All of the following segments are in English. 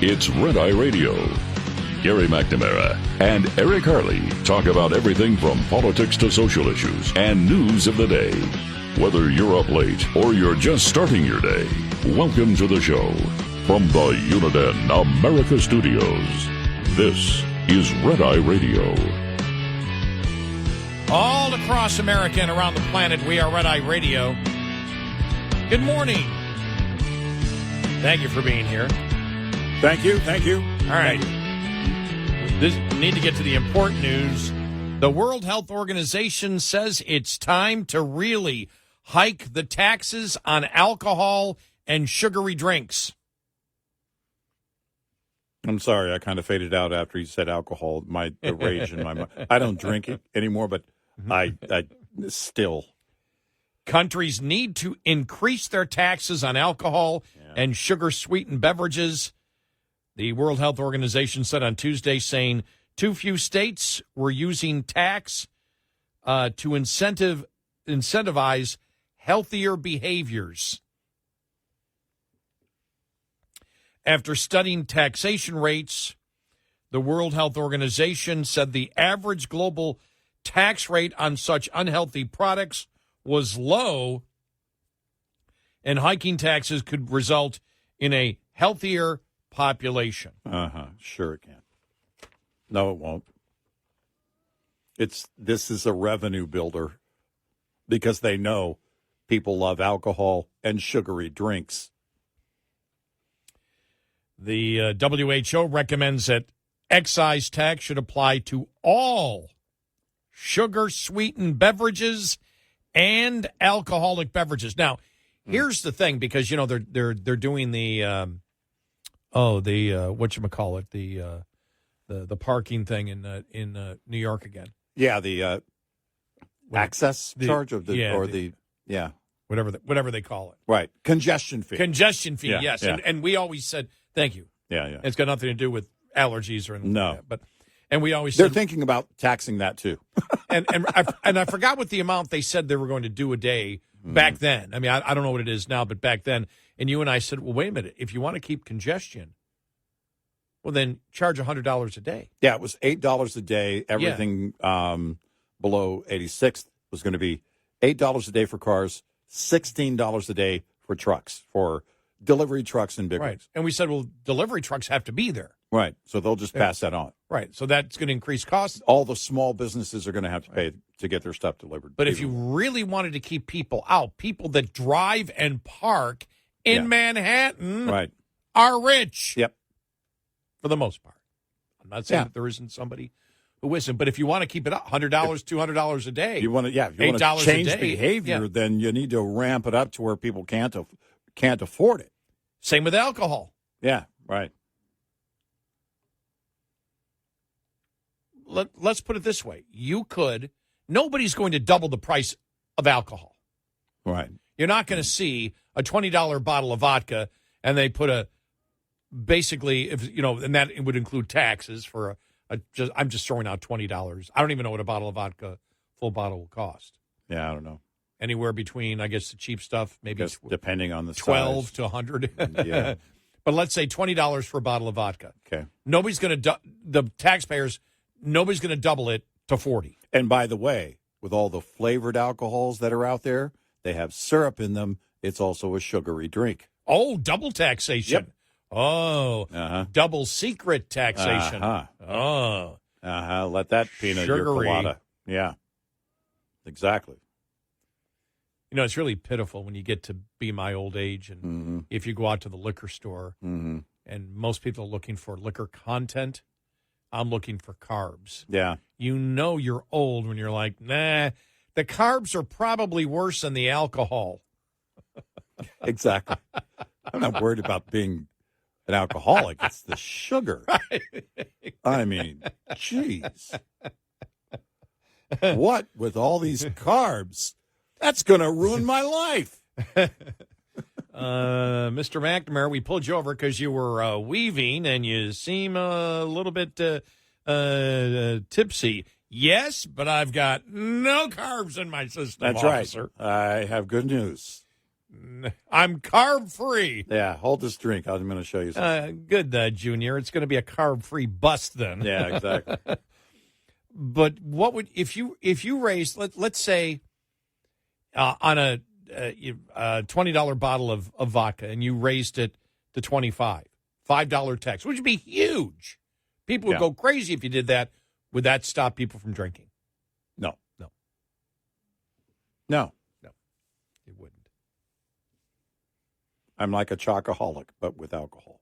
It's Red Eye Radio. Gary McNamara and Eric Harley talk about everything from politics to social issues and news of the day. Whether you're up late or you're just starting your day, welcome to the show. From the Uniden America Studios, this is Red Eye Radio. All across America and around the planet, we are Red Eye Radio. Good morning. Thank you for being here. Thank you. All right. We need to get to the important news. The World Health Organization says it's time to really hike the taxes on alcohol and sugary drinks. I'm sorry, I kind of faded out after you said alcohol. The rage in my mind. I don't drink it anymore, but I still. Countries need to increase their taxes on alcohol and sugar-sweetened beverages. The World Health Organization said on Tuesday, saying too few states were using tax to incentivize healthier behaviors. After studying taxation rates, the World Health Organization said the average global tax rate on such unhealthy products was low, and hiking taxes could result in a healthier population. Sure it can. No, it won't. This is a revenue builder because they know people love alcohol and sugary drinks. The WHO recommends that excise tax should apply to all sugar-sweetened beverages and alcoholic beverages. Now, here's the thing, because they're doing the whatchamacallit, the parking thing in New York again. Yeah, the access charge of whatever they call it. Right, congestion fee. Yes. Yeah. And we always said thank you. Yeah. It's got nothing to do with allergies or anything. No, like that. And we always they're said, thinking about taxing that too. and I forgot what the amount they said they were going to do a day back then. I mean, I don't know what it is now, but back then. And you and I said, well, wait a minute. If you want to keep congestion, well, then charge $100 a day. Yeah, it was $8 a day. Everything below 86 was going to be $8 a day for cars, $16 a day for trucks, for delivery trucks and big rigs. And we said, well, delivery trucks have to be there. Right. So they'll just pass that on. Right. So that's going to increase costs. All the small businesses are going to have to pay to get their stuff delivered. But if you really wanted to keep people out, people that drive and park in Manhattan are rich. Yep. For the most part. I'm not saying that there isn't somebody who isn't, but if you want to keep it up, $100, $200 a day. If you want to change behavior, then you need to ramp it up to where people can't afford it. Same with alcohol. Yeah, right. Let's put it this way. Nobody's going to double the price of alcohol. Right. You're not going to see a $20 bottle of vodka and they put and that it would include taxes for I'm just throwing out $20. I don't even know what a bottle of vodka, full bottle, will cost. Yeah, I don't know. Anywhere between, I guess, the cheap stuff, maybe depending on the 12 size. to 100. Yeah. But let's say $20 for a bottle of vodka. Okay. Nobody's going to nobody's going to double it to 40. And by the way, with all the flavored alcohols that are out there, they have syrup in them. It's also a sugary drink. Oh, double taxation. Yep. Oh, double secret taxation. Let that peanut your colada. Yeah, exactly. It's really pitiful when you get to be my old age, and if you go out to the liquor store, and most people are looking for liquor content, I'm looking for carbs. Yeah. You're old when you're like, nah, the carbs are probably worse than the alcohol. Exactly. I'm not worried about being an alcoholic. It's the sugar. Right. I mean, jeez. What with all these carbs? That's going to ruin my life. Mr. McNamara, we pulled you over because you were weaving and you seem a little bit tipsy. Yes, but I've got no carbs in my system, That's officer. Right. I have good news. I'm carb-free. Yeah, hold this drink. I'm going to show you something. Good, Junior. It's going to be a carb-free bust then. Yeah, exactly. But what would if you raised let's say on a $20 bottle of vodka and you raised it to $5 tax, which would be huge. People would go crazy if you did that. Would that stop people from drinking? No. It wouldn't. I'm like a chocoholic, but with alcohol.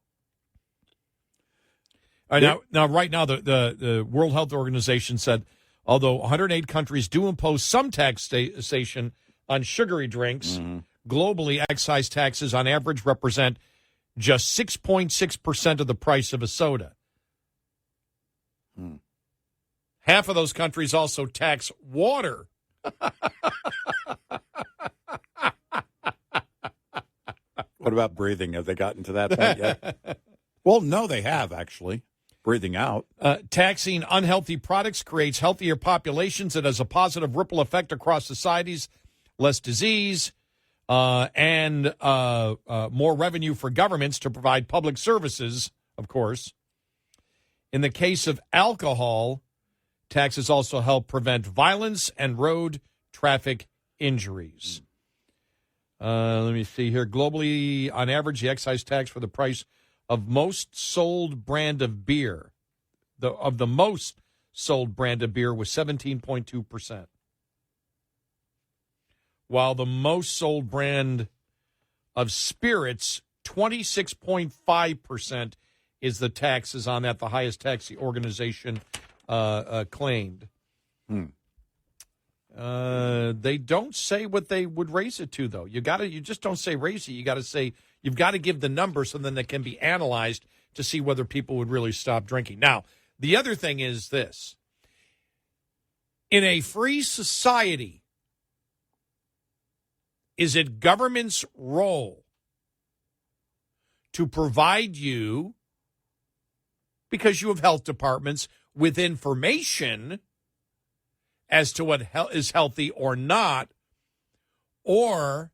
Now, right now, the World Health Organization said, although 108 countries do impose some taxation on sugary drinks, globally, excise taxes on average represent just 6.6% of the price of a soda. Half of those countries also tax water. What about breathing? Have they gotten to that point yet? Well, no, they have, actually. Breathing out. Taxing unhealthy products creates healthier populations. It has a positive ripple effect across societies, less disease, and more revenue for governments to provide public services, of course. In the case of alcohol, taxes also help prevent violence and road traffic injuries. Let me see here. Globally, on average, the excise tax for the price of most sold brand of beer, the most sold brand of beer was 17.2%. While the most sold brand of spirits, 26.5% is the taxes on that, the highest tax the organization claimed. They don't say what they would raise it to, though. You just don't say raise it. You got to say, you've got to give the number so then that can be analyzed to see whether people would really stop drinking. Now, the other thing is this. In a free society, is it government's role to provide you, because you have health departments, with information as to what is healthy or not? Or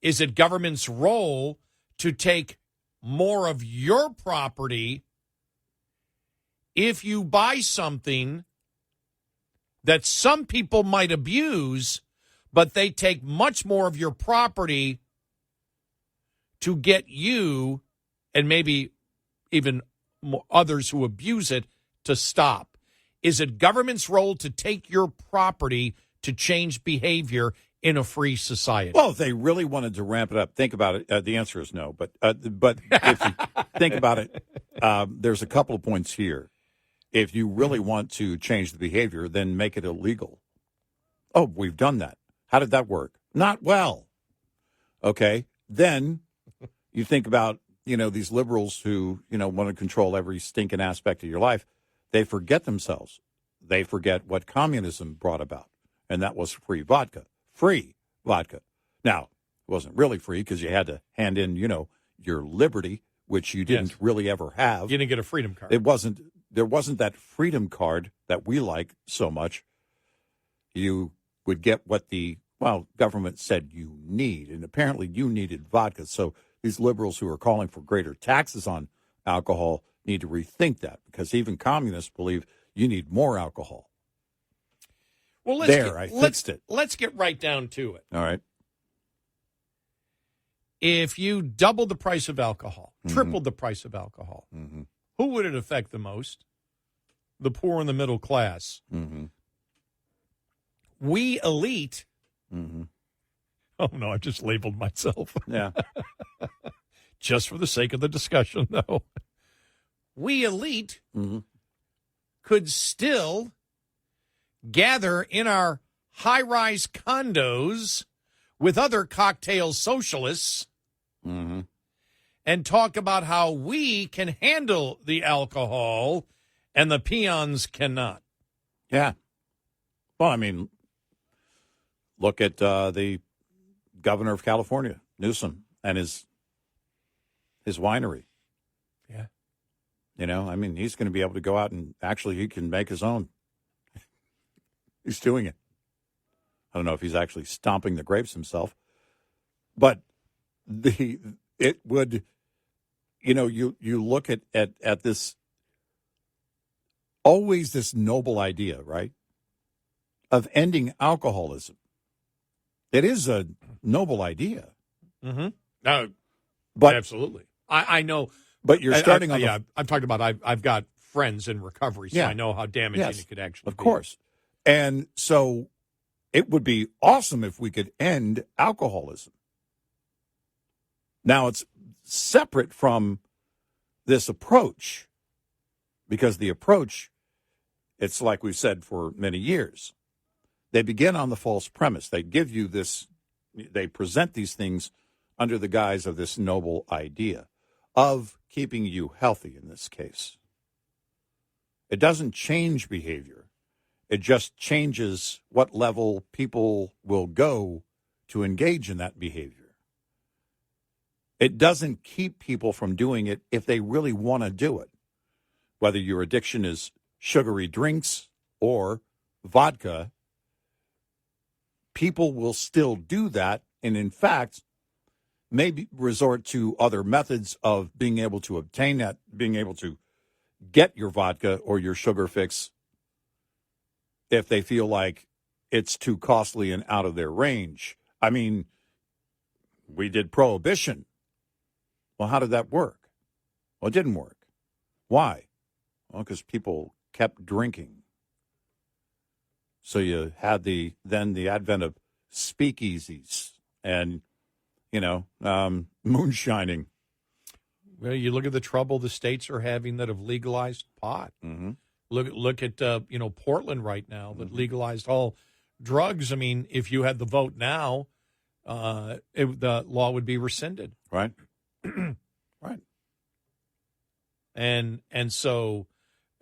is it government's role to take more of your property if you buy something that some people might abuse, but they take much more of your property to get you and maybe even others who abuse it to stop? Is it government's role to take your property to change behavior in a free society? Well, if they really wanted to ramp it up, think about it. The answer is no. But if you think about it, there's a couple of points here. If you really want to change the behavior, then make it illegal. Oh, we've done that. How did that work? Not well. Okay. Then you think about, these liberals who, want to control every stinking aspect of your life. They forget themselves. They forget what communism brought about, and that was free vodka. Free vodka. Now, it wasn't really free because you had to hand in, your liberty, which you didn't really ever have. You didn't get a freedom card. There wasn't that freedom card that we like so much. You would get what the government said you need, and apparently you needed vodka. So these liberals who are calling for greater taxes on alcohol need to rethink that, because even communists believe you need more alcohol. Well, I fixed it. Let's get right down to it. All right. If you doubled the price of alcohol, tripled the price of alcohol, who would it affect the most? The poor and the middle class. We elite. Oh, no, I just labeled myself. Yeah. Just for the sake of the discussion, though. We elite could still gather in our high-rise condos with other cocktail socialists and talk about how we can handle the alcohol and the peons cannot. Yeah. Well, I mean, look at the governor of California, Newsom, and his winery. Yeah. He's going to be able to go out and actually he can make his own. He's doing it. I don't know if he's actually stomping the grapes himself. But it would, you look at this, always this noble idea, right, of ending alcoholism. It is a noble idea. Mm-hmm. No, but absolutely. I know. But you're starting on yeah, I'm talking about I've got friends in recovery, so Yeah. I know how damaging Yes, it could actually of be. course. And so it would be awesome if we could end alcoholism. Now, it's separate from this approach, because the approach, it's like we've said for many years. They begin on the false premise. They give you this, they present these things under the guise of this noble idea of keeping you healthy in this case. It doesn't change behavior. It just changes what level people will go to engage in that behavior. It doesn't keep people from doing it if they really want to do it. Whether your addiction is sugary drinks or vodka, people will still do that, and in fact, maybe resort to other methods of being able to obtain that, being able to get your vodka or your sugar fix if they feel like it's too costly and out of their range. I mean, we did prohibition. Well, how did that work? Well, it didn't work. Why? Well, because people kept drinking. So you had the advent of speakeasies and, moonshining. Well, you look at the trouble the states are having that have legalized pot. Mm-hmm. Look at Portland right now that legalized all drugs. I mean, if you had the vote now, the law would be rescinded. Right. Right. And so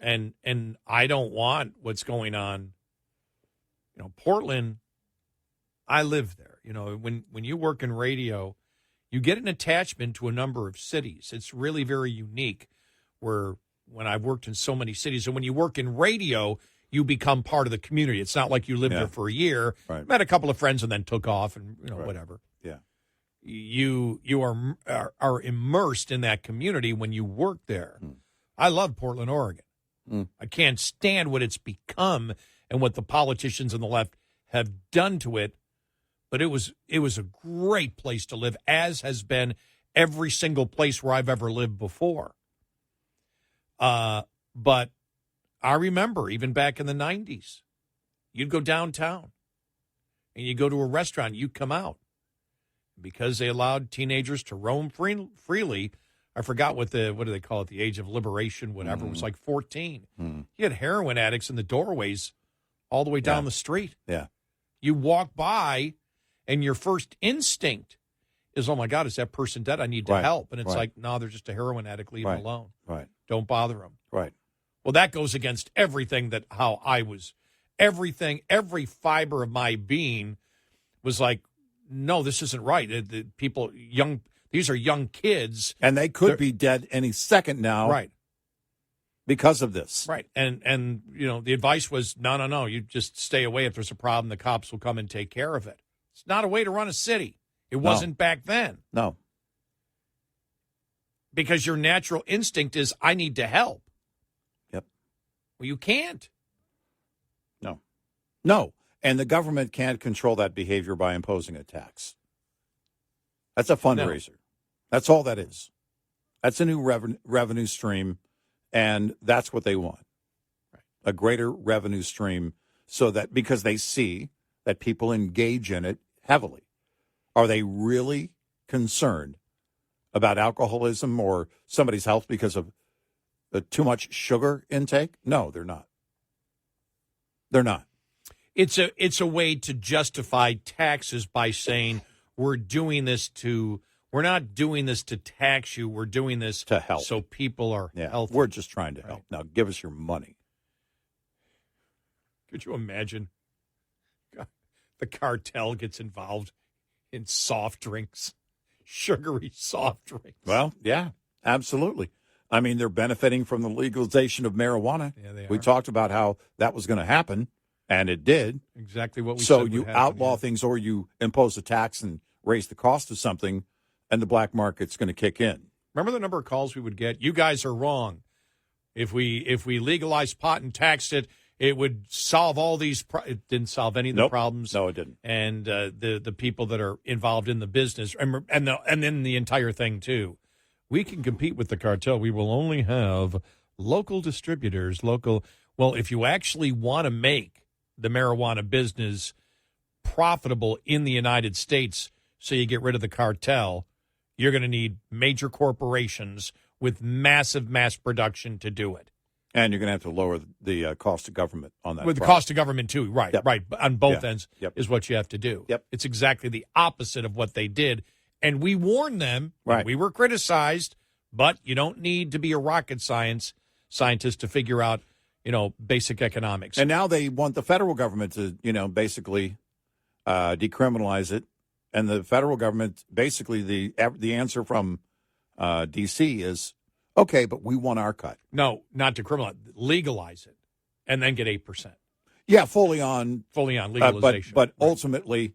I don't want what's going on. Portland, I live there. When you work in radio, you get an attachment to a number of cities. It's really very unique when I've worked in so many cities. And when you work in radio, you become part of the community. It's not like you lived there for a year, right. Met a couple of friends and then took off and, right. whatever. Yeah. You are immersed in that community when you work there. I love Portland, Oregon. I can't stand what it's become and what the politicians on the left have done to it. But it was a great place to live, as has been every single place where I've ever lived before. But I remember even back in the 90s, you'd go downtown and you go to a restaurant, you come out. Because they allowed teenagers to roam freely, I forgot what do they call it, the age of liberation, whatever. It was like 14. You had heroin addicts in the doorways all the way down the street. Yeah. You walk by, and your first instinct is, oh, my God, is that person dead? I need to help. And it's like, no, they're just a heroin addict. Leave them alone. Right. Don't bother them. Right. Well, that goes against everything how I was. Everything, every fiber of my being was like, no, this isn't right. These are young kids. And they could be dead any second now. Right. Because of this. Right. And the advice was, no, you just stay away. If there's a problem, the cops will come and take care of it. It's not a way to run a city. It wasn't back then. No. Because your natural instinct is, I need to help. Yep. Well, you can't. No. And the government can't control that behavior by imposing a tax. That's a fundraiser. No. That's all that is. That's a new revenue stream, and that's what they want. Right. A greater revenue stream, so that because they see that people engage in it heavily. Are they really concerned about alcoholism or somebody's health because of too much sugar intake? No, they're not. They're not. It's a way to justify taxes by saying we're not doing this to tax you. We're doing this to help, so people are healthy. We're just trying to help. Now, give us your money. Could you imagine the cartel gets involved in soft drinks, sugary soft drinks? Well, yeah, absolutely. I mean, they're benefiting from the legalization of marijuana. Yeah, they are. We talked about how that was going to happen. And it did. Exactly what we said. So you outlaw things or you impose a tax and raise the cost of something. and the black market's going to kick in. Remember the number of calls we would get? You guys are wrong. If we legalized pot and taxed it, it would solve all these. It didn't solve any of the problems. No, it didn't. And the people that are involved in the business and then the entire thing too. We can compete with the cartel. We will only have local distributors. Well, if you actually want to make the marijuana business profitable in the United States, so you get rid of the cartel, you're going to need major corporations with massive mass production to do it. And you're going to have to lower the cost of government on that. With the cost of government, too. Right, Yep. right. On both Yeah. ends Yep. is what you have to do. Yep. It's exactly the opposite of what they did. And we warned them. Right. We were criticized, but you don't need to be a rocket scientist to figure out, basic economics. And now they want the federal government to, basically decriminalize it. And the federal government, basically the answer from D.C. is, okay, but we want our cut. No, not to criminalize. Legalize it and then get 8%. Yeah, fully on legalization. But ultimately,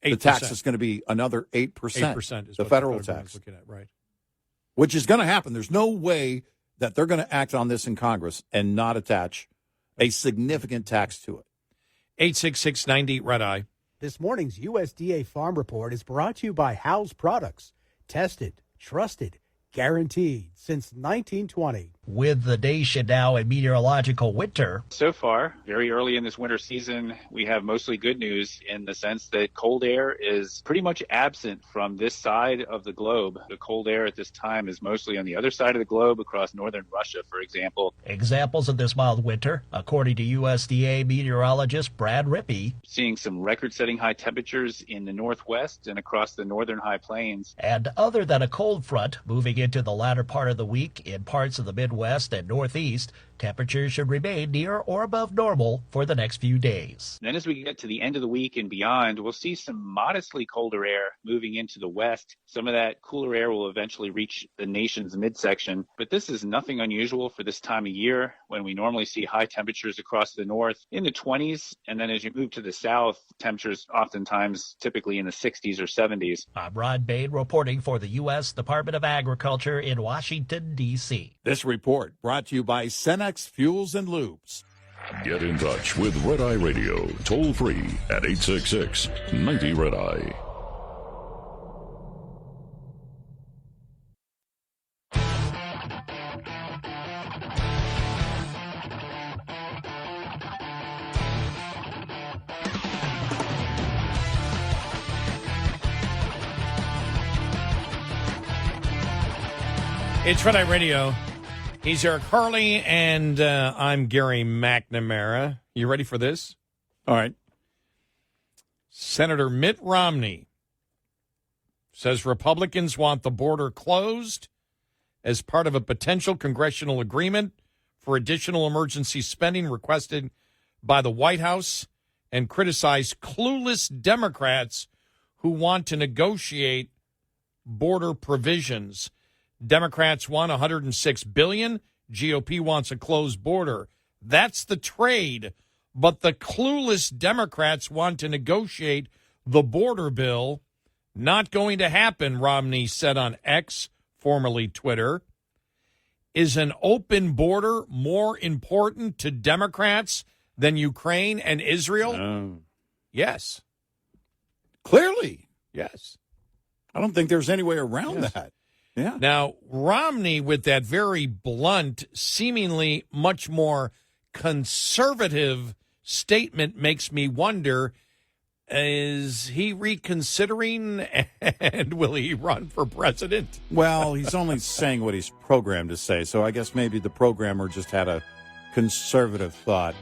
8%. the tax is going to be another 8%. 8% is the what federal government's tax. looking at, right. Which is going to happen. There's no way that they're going to act on this in Congress and not attach a significant tax to it. 866-90 Red Eye. This morning's USDA Farm Report is brought to you by Howes Products. Tested, trusted, guaranteed since 1920. With the nation now in meteorological winter. So far, very early in this winter season, we have mostly good news in the sense that cold air is pretty much absent from this side of the globe. The cold air at this time is mostly on the other side of the globe across northern Russia, for example. Examples of this mild winter, according to USDA meteorologist Brad Rippey. Seeing some record-setting high temperatures in the northwest and across the northern high plains. And other than a cold front moving into the latter part of the week in parts of the Midwest and Northeast, temperatures should remain near or above normal for the next few days. Then as we get to the end of the week and beyond, we'll see some modestly colder air moving into the west. Some of that cooler air will eventually reach the nation's midsection. But this is nothing unusual for this time of year when we normally see high temperatures across the north in the 20s. And then as you move to the south, temperatures oftentimes typically in the 60s or 70s. I'm Rod Bain reporting for the U.S. Department of Agriculture in Washington, D.C. This report brought to you by Cenex Fuels and Lubes. Get in touch with Red Eye Radio, toll free at 866-90 Red Eye. It's Red Eye Radio. He's Eric Harley, and I'm Gary McNamara. You ready for this? All right. Senator Mitt Romney says Republicans want the border closed as part of a potential congressional agreement for additional emergency spending requested by the White House, and criticized clueless Democrats who want to negotiate border provisions. Democrats want $106 billion. GOP wants a closed border. That's the trade. But the clueless Democrats want to negotiate the border bill. Not going to happen, Romney said on X, formerly Twitter. Is an open border more important to Democrats than Ukraine and Israel? No. Yes. Clearly. Yes. I don't think there's any way around Yes. that. Yeah. Now, Romney, with that very blunt, seemingly much more conservative statement, makes me wonder, is he reconsidering, and will he run for president? Well, he's only saying what he's programmed to say, so I guess maybe the programmer just had a conservative thought.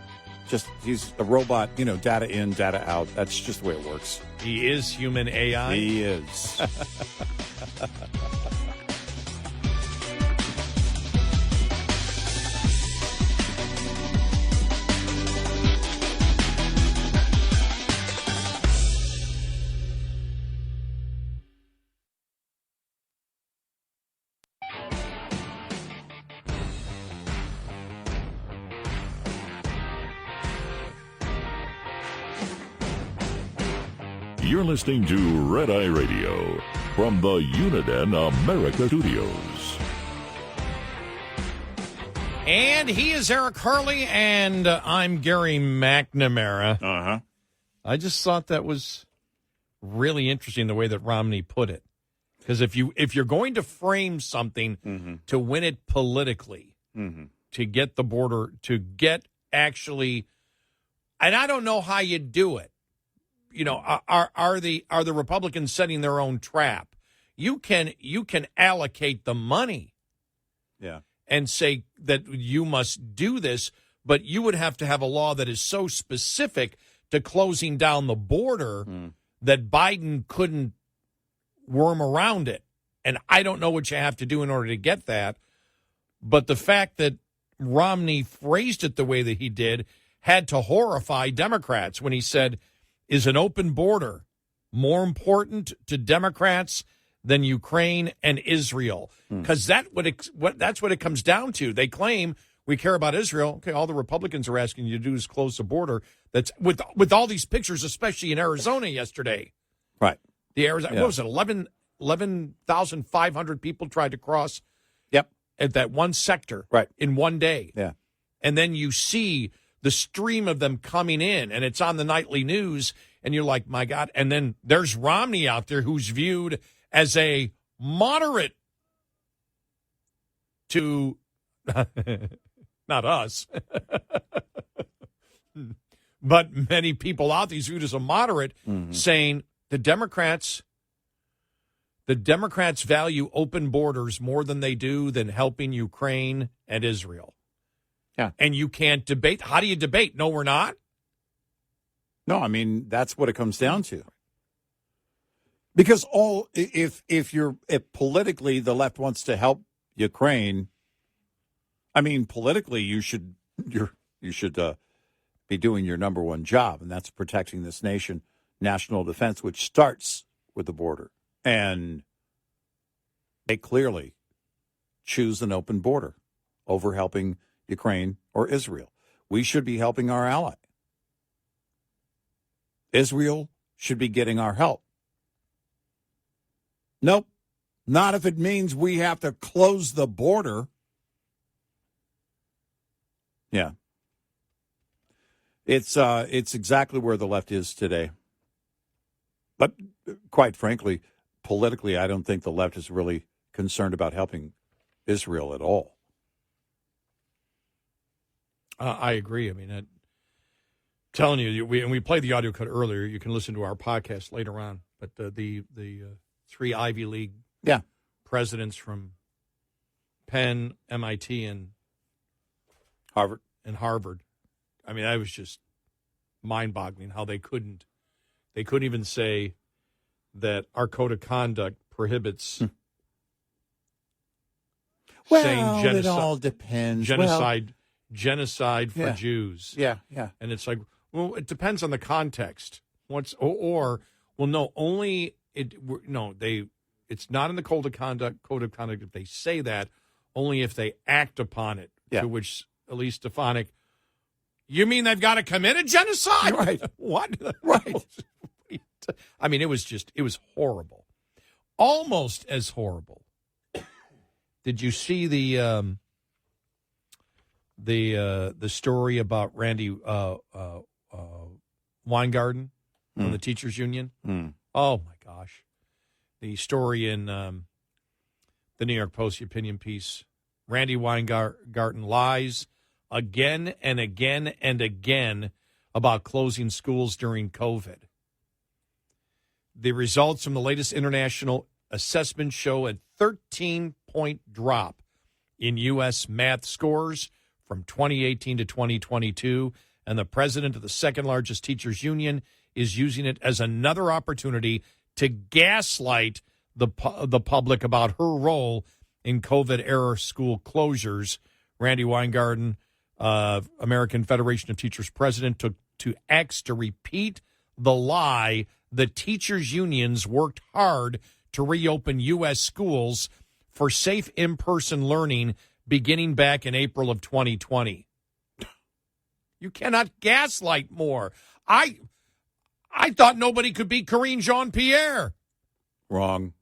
Just, he's a robot, data in, data out. That's just the way it works. He is human AI. He is. You're listening to Red Eye Radio. from the Uniden America Studios. And he is Eric Hurley, and I'm Gary McNamara. Uh-huh. I just thought that was really interesting the way that Romney put it. Because if you're going to frame something to win it politically, to get the border, to get actually, and I don't know how you do it. You know, are the Republicans setting their own trap? You can allocate the money, and say that you must do this, but you would have to have a law that is so specific to closing down the border that Biden couldn't worm around it. And I don't know what you have to do in order to get that. But the fact that Romney phrased it the way that he did had to horrify Democrats when he said, is an open border more important to Democrats than Ukraine and Israel? Because that's what it comes down to. They claim we care about Israel. Okay, all the Republicans are asking you to do is close the border. That's with all these pictures, especially in Arizona yesterday. Right. The Arizona, what was it, 11,500 people tried to cross at that one sector in one day. Yeah. And then you see the stream of them coming in, and it's on the nightly news, and you're like, my God. And then there's Romney out there who's viewed as a moderate to, not us, but many people out there, he's viewed as a moderate, saying the Democrats value open borders more than they do than helping Ukraine and Israel. Yeah. And you can't debate. How do you debate? No, we're not. No, I mean, that's what it comes down to. Because if politically the left wants to help Ukraine, I mean, politically you should be doing your number one job, and that's protecting this nation, national defense, which starts with the border. And they clearly choose an open border over helping Ukraine or Israel. We should be helping our ally. Israel should be getting our help. Nope, not if it means we have to close the border. Yeah. It's exactly where the left is today. But quite frankly, politically, I don't think the left is really concerned about helping Israel at all. I agree. I mean, I'm telling you, we played the audio cut earlier. You can listen to our podcast later on. But the three Ivy League presidents from Penn, MIT, and Harvard. I mean, that was just mind-boggling how they couldn't even say that our code of conduct prohibits saying genocide. It all depends. Genocide for Jews. Yeah. And it's like, well, it depends on the context. It's not in the code of conduct if they say that, only if they act upon it. Yeah. To which Elise Stefanik, you mean they've got to commit a genocide? Right. What? Right. I mean, it was horrible. Almost as horrible. Did you see the story about Randy Weingarten from the teachers union? Oh my gosh. The story in the New York Post, the opinion piece. Randy Weingarten lies again and again and again about closing schools during COVID. The results from the latest international assessment show a 13-point drop in U.S. math scores from 2018 to 2022, and the president of the second-largest teachers union is using it as another opportunity to gaslight the public about her role in COVID-era school closures. Randy Weingarten, American Federation of Teachers president, took to X to repeat the lie the teachers unions worked hard to reopen U.S. schools for safe in-person learning beginning back in April of 2020. You cannot gaslight more. I thought nobody could beat Karine Jean-Pierre. Wrong.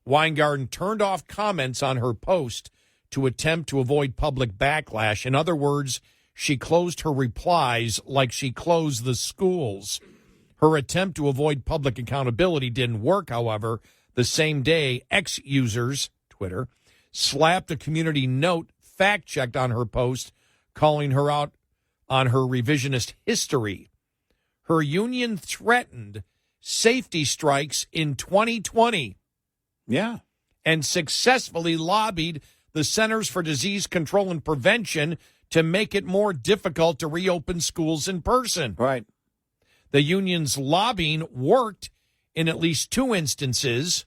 Weingarten turned off comments on her post to attempt to avoid public backlash. In other words, she closed her replies like she closed the schools. Her attempt to avoid public accountability didn't work, however. The same day, X users, Twitter, slapped a community note fact-checked on her post, calling her out on her revisionist history. Her union threatened safety strikes in 2020. Yeah. And successfully lobbied the Centers for Disease Control and Prevention to make it more difficult to reopen schools in person. Right. The union's lobbying worked in at least 2 instances.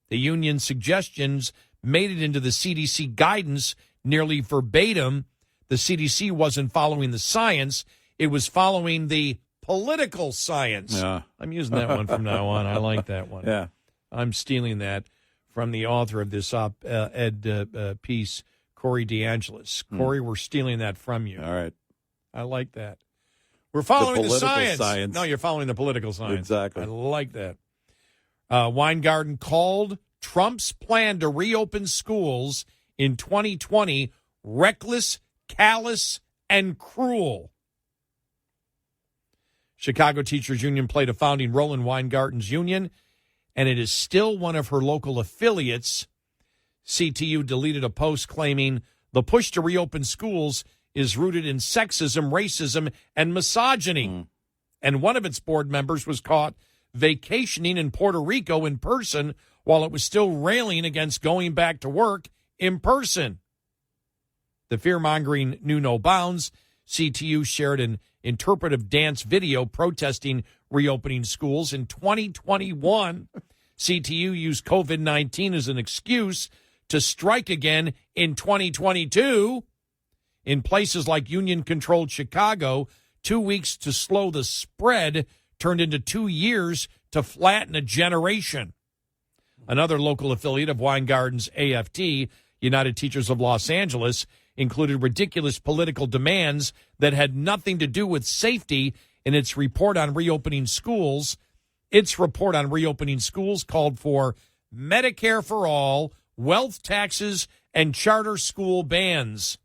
The union's suggestions made it into the CDC guidance nearly verbatim. The CDC wasn't following the science. It was following the political science. Yeah. I'm using that one from now on. I like that one. Yeah. I'm stealing that from the author of this op-ed piece, Corey DeAngelis. Corey, we're stealing that from you. All right. I like that. We're following the political science. No, you're following the political science. Exactly. I like that. Weingarten called Trump's plan to reopen schools in 2020 reckless, callous, and cruel. Chicago Teachers Union played a founding role in Weingarten's union, and it is still one of her local affiliates. CTU deleted a post claiming the push to reopen schools is rooted in sexism, racism, and misogyny. And one of its board members was caught vacationing in Puerto Rico in person while it was still railing against going back to work in person. The fear-mongering knew no bounds. CTU shared an interpretive dance video protesting reopening schools. In 2021, CTU used COVID-19 as an excuse to strike again in 2022. In places like union-controlled Chicago, 2 weeks to slow the spread turned into 2 years to flatten a generation. Another local affiliate of Weingarten's AFT, United Teachers of Los Angeles, included ridiculous political demands that had nothing to do with safety in its report on reopening schools. Its report on reopening schools called for Medicare for all, wealth taxes, and charter school bans.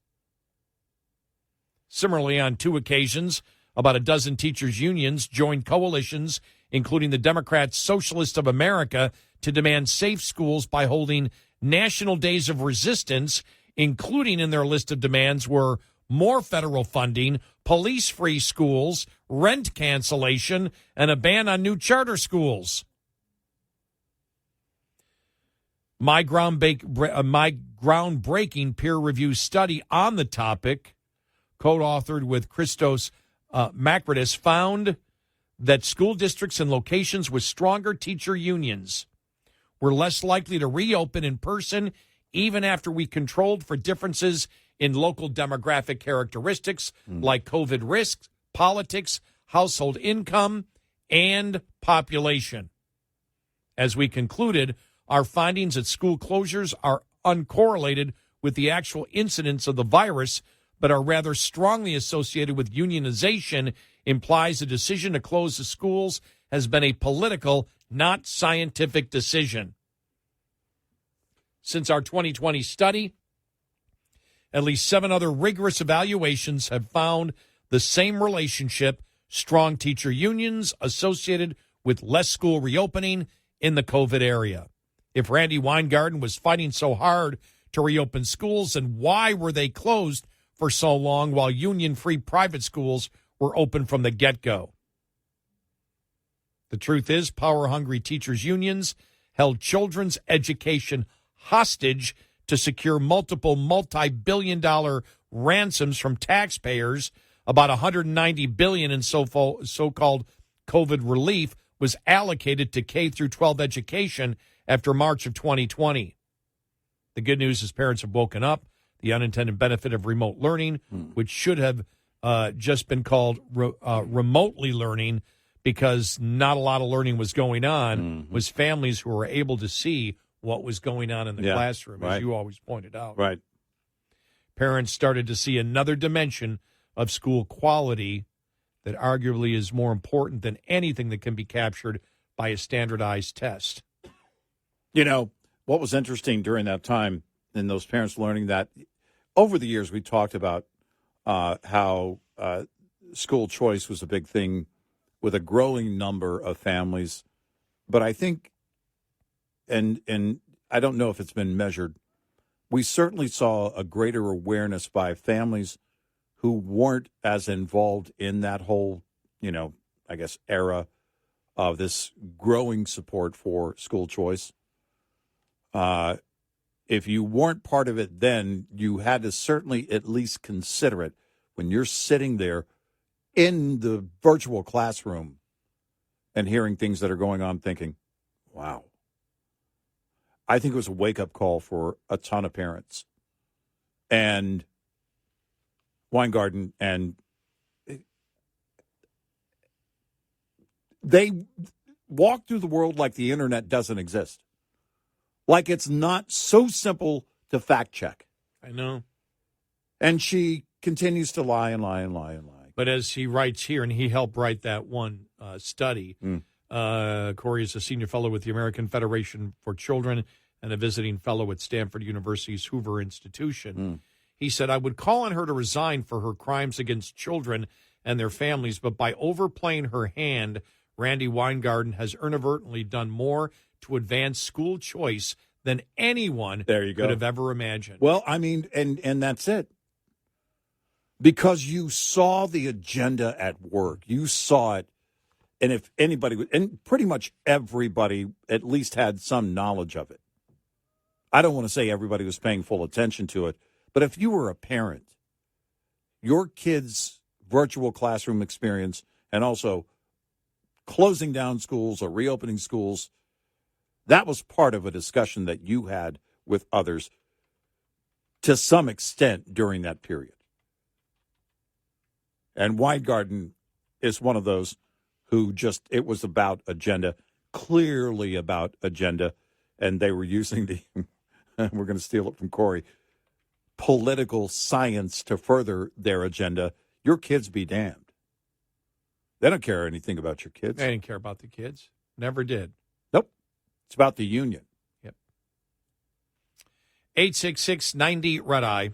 Similarly, on 2 occasions, about a dozen teachers' unions joined coalitions, including the Democrat Socialists of America, to demand safe schools by holding national days of resistance. Including in their list of demands were more federal funding, police-free schools, rent cancellation, and a ban on new charter schools. My groundbreaking peer-reviewed study on the topic, co-authored with Christos Makridis, found that school districts and locations with stronger teacher unions were less likely to reopen in person even after we controlled for differences in local demographic characteristics like COVID risks, politics, household income, and population. As we concluded, our findings that school closures are uncorrelated with the actual incidence of the virus, but are rather strongly associated with unionization, implies the decision to close the schools has been a political, not scientific decision. Since our 2020 study, at least 7 other rigorous evaluations have found the same relationship: strong teacher unions associated with less school reopening in the COVID area. If Randi Weingarten was fighting so hard to reopen schools, then why were they closed for so long while union-free private schools were open from the get-go? The truth is, power-hungry teachers' unions held children's education hostage to secure multiple multi-billion-dollar ransoms from taxpayers. About $190 billion in so-called COVID relief was allocated to K-12 education after March of 2020. The good news is parents have woken up. The unintended benefit of remote learning, which should have just been called remotely learning because not a lot of learning was going on, was families who were able to see what was going on in the classroom, as you always pointed out. Right. Parents started to see another dimension of school quality that arguably is more important than anything that can be captured by a standardized test. You know, what was interesting during that time and those parents learning that over the years we talked about how school choice was a big thing with a growing number of families. But I think, and I don't know if it's been measured, we certainly saw a greater awareness by families who weren't as involved in that whole, I guess, era of this growing support for school choice. If you weren't part of it then, you had to certainly at least consider it when you're sitting there in the virtual classroom and hearing things that are going on, thinking, wow. I think it was a wake-up call for a ton of parents. And Weingarten, and they walk through the world like the internet doesn't exist. Like it's not so simple to fact check. I know. And she continues to lie and lie and lie and lie. But as he writes here, and he helped write that one study, Corey is a senior fellow with the American Federation for Children and a visiting fellow at Stanford University's Hoover Institution. He said, I would call on her to resign for her crimes against children and their families, but by overplaying her hand, Randi Weingarten has inadvertently done more to advance school choice than anyone could have ever imagined. Well, I mean, and that's it. Because you saw the agenda at work. You saw it. And if anybody, and pretty much everybody at least had some knowledge of it. I don't want to say everybody was paying full attention to it, but if you were a parent, your kid's virtual classroom experience and also closing down schools or reopening schools, that was part of a discussion that you had with others to some extent during that period. And Weingarten is one of those who just, it was about agenda, clearly about agenda, and they were using the, we're going to steal it from Corey, political science to further their agenda. Your kids be damned. They don't care anything about your kids. They didn't care about the kids. Never did. Nope. It's about the union. Yep. 866-90-RED-EYE.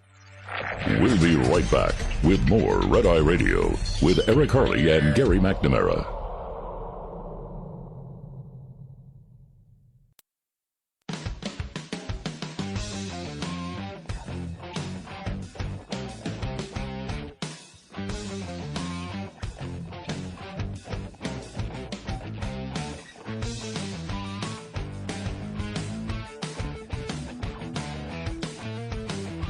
We'll be right back with more Red Eye Radio with Eric Harley and Gary McNamara.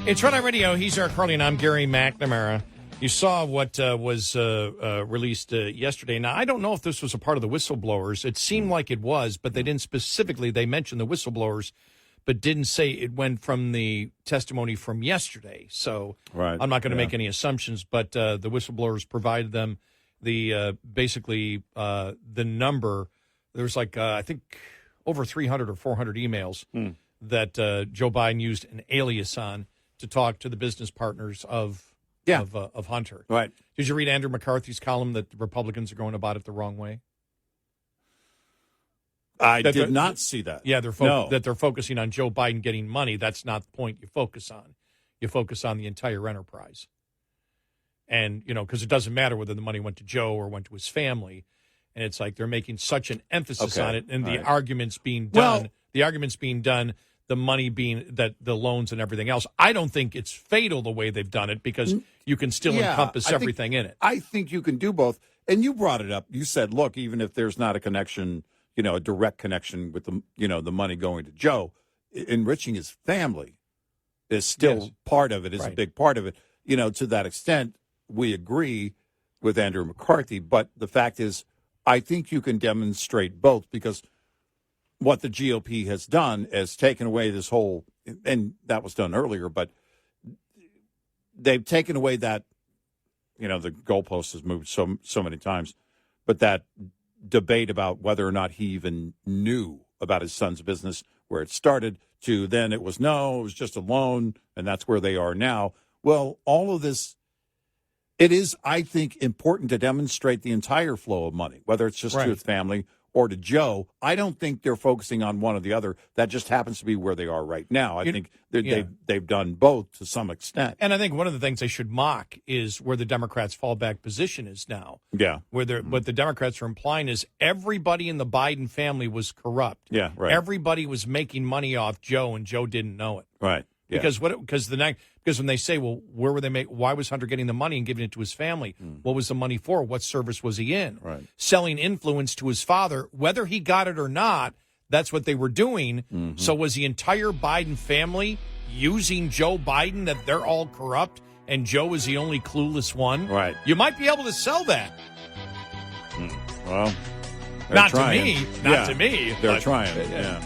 It's Red Eye Radio. He's Eric Harley, and I'm Gary McNamara. You saw what was released yesterday. Now, I don't know if this was a part of the whistleblowers. It seemed like it was, but they didn't specifically. They mentioned the whistleblowers, but didn't say it went from the testimony from yesterday. So I'm not going to make any assumptions, but the whistleblowers provided them the basically the number. There's like, I think, over 300 or 400 emails that Joe Biden used an alias on to talk to the business partners of Hunter. Right. Did you read Andrew McCarthy's column that the Republicans are going about it the wrong way? I did not see that. Yeah, that they're focusing on Joe Biden getting money. That's not the point you focus on. You focus on the entire enterprise. And, because it doesn't matter whether the money went to Joe or went to his family. And it's like they're making such an emphasis on it, and the arguments being done. The money being that the loans and everything else. I don't think it's fatal the way they've done it because you can still encompass everything in it. I think you can do both. And you brought it up. You said, look, even if there's not a connection, a direct connection with the, the money going to Joe, enriching his family is still part of it, is a big part of it. To that extent, we agree with Andrew McCarthy. But the fact is, I think you can demonstrate both because what the GOP has done is taken away this whole, and that was done earlier, but they've taken away that, the goalpost has moved so many times, but that debate about whether or not he even knew about his son's business, where it started, to then it was just a loan, and that's where they are now. Well, all of this, it is, I think, important to demonstrate the entire flow of money, whether it's just to his family or to Joe. I don't think they're focusing on one or the other. That just happens to be where they are right now. I think they've done both to some extent. And I think one of the things they should mock is where the Democrats' fallback position is now. Yeah. Where what the Democrats are implying is everybody in the Biden family was corrupt. Yeah, right. Everybody was making money off Joe, and Joe didn't know it. Right. Yeah. Because when they say, well, where were they why was Hunter getting the money and giving it to his family? What was the money for? What service was he in? Right. Selling influence to his father, whether he got it or not, that's what they were doing. Mm-hmm. So was the entire Biden family using Joe Biden, that they're all corrupt and Joe is the only clueless one? Right. You might be able to sell that. Well, Not trying. to me. Not to me. They're but- trying. Yeah.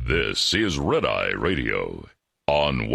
This is Red Eye Radio on